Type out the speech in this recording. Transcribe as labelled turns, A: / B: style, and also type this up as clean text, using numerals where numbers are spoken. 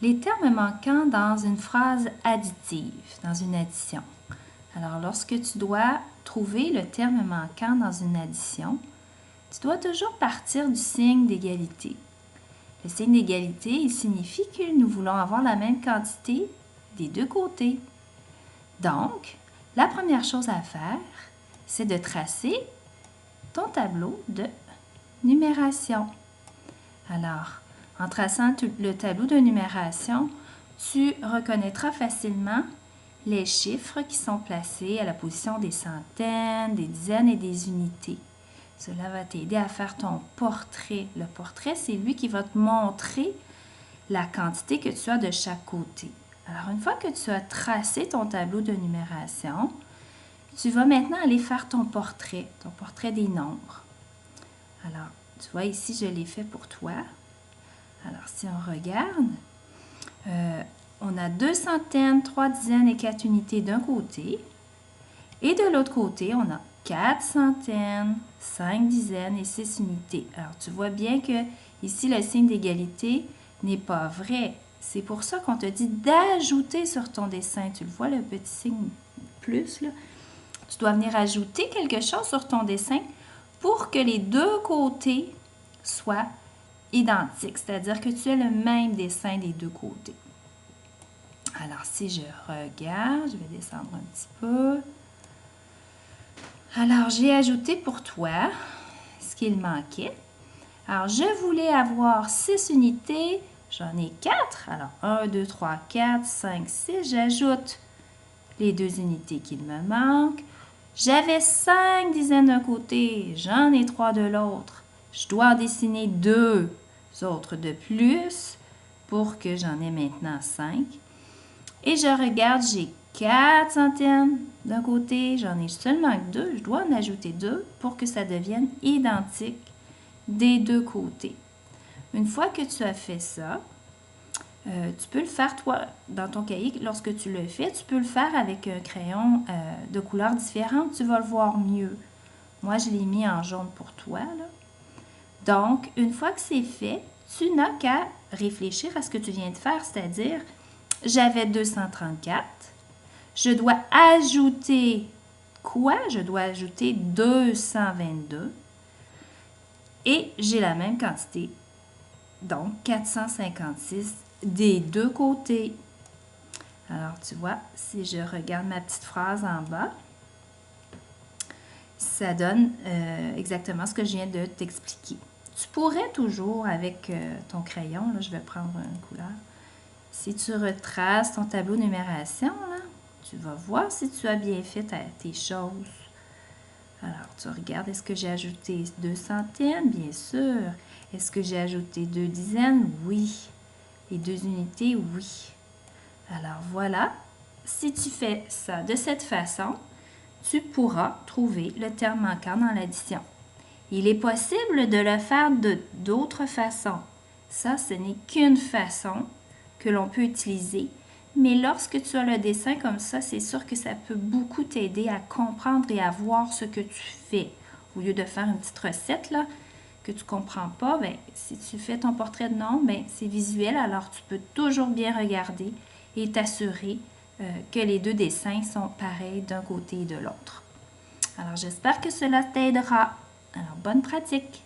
A: Les termes manquants dans une phrase additive, dans une addition. Alors, lorsque tu dois trouver le terme manquant dans une addition, tu dois toujours partir du signe d'égalité. Le signe d'égalité, il signifie que nous voulons avoir la même quantité des deux côtés. Donc, la première chose à faire, c'est de tracer ton tableau de numération. Alors, en traçant le tableau de numération, tu reconnaîtras facilement les chiffres qui sont placés à la position des centaines, des dizaines et des unités. Cela va t'aider à faire ton portrait. Le portrait, c'est lui qui va te montrer la quantité que tu as de chaque côté. Alors, une fois que tu as tracé ton tableau de numération, tu vas maintenant aller faire ton portrait des nombres. Alors, tu vois ici, je l'ai fait pour toi. Alors, si on regarde, on a 2 centaines, 3 dizaines et 4 unités d'un côté. Et de l'autre côté, on a 4 centaines, 5 dizaines et 6 unités. Alors, tu vois bien que ici, le signe d'égalité n'est pas vrai. C'est pour ça qu'on te dit d'ajouter sur ton dessin. Tu le vois, le petit signe plus, là. Tu dois venir ajouter quelque chose sur ton dessin pour que les deux côtés soient identiques, c'est-à-dire que tu aies le même dessin des deux côtés. Alors, si je regarde, je vais descendre un petit peu. Alors, j'ai ajouté pour toi ce qu'il manquait. Alors, je voulais avoir 6 unités, j'en ai 4. Alors, 1, 2, 3, 4, 5, 6. J'ajoute les 2 unités qu'il me manquent. J'avais 5 dizaines d'un côté, j'en ai 3 de l'autre. Je dois en dessiner 2 autres de plus pour que j'en ai maintenant 5. Et je regarde, j'ai 4 centaines d'un côté, j'en ai seulement 2. Je dois en ajouter 2 pour que ça devienne identique des deux côtés. Une fois que tu as fait ça, tu peux le faire, toi, dans ton cahier, lorsque tu le fais, tu peux le faire avec un crayon de couleurs différentes. Tu vas le voir mieux. Moi, je l'ai mis en jaune pour toi, là. Donc, une fois que c'est fait, tu n'as qu'à réfléchir à ce que tu viens de faire, c'est-à-dire, j'avais 234. Je dois ajouter quoi? Je dois ajouter 222. Et j'ai la même quantité, donc 456 des deux côtés. Alors, tu vois, si je regarde ma petite phrase en bas, ça donne exactement ce que je viens de t'expliquer. Tu pourrais toujours, avec ton crayon, là, je vais prendre une couleur, si tu retraces ton tableau de numération, là, tu vas voir si tu as bien fait tes choses. Alors, tu regardes, est-ce que j'ai ajouté 2 centaines? Bien sûr. Est-ce que j'ai ajouté 2 dizaines? Oui. Et 2 unités? Oui. Alors, voilà. Si tu fais ça de cette façon, tu pourras trouver le terme manquant dans l'addition. Il est possible de le faire d'autres façons. Ça, ce n'est qu'une façon que l'on peut utiliser. Mais lorsque tu as le dessin comme ça, c'est sûr que ça peut beaucoup t'aider à comprendre et à voir ce que tu fais. Au lieu de faire une petite recette là, que tu ne comprends pas, ben, si tu fais ton portrait de nombre, ben, c'est visuel, alors tu peux toujours bien regarder et t'assurer que les deux dessins sont pareils d'un côté et de l'autre. Alors, j'espère que cela t'aidera. Alors, bonne pratique!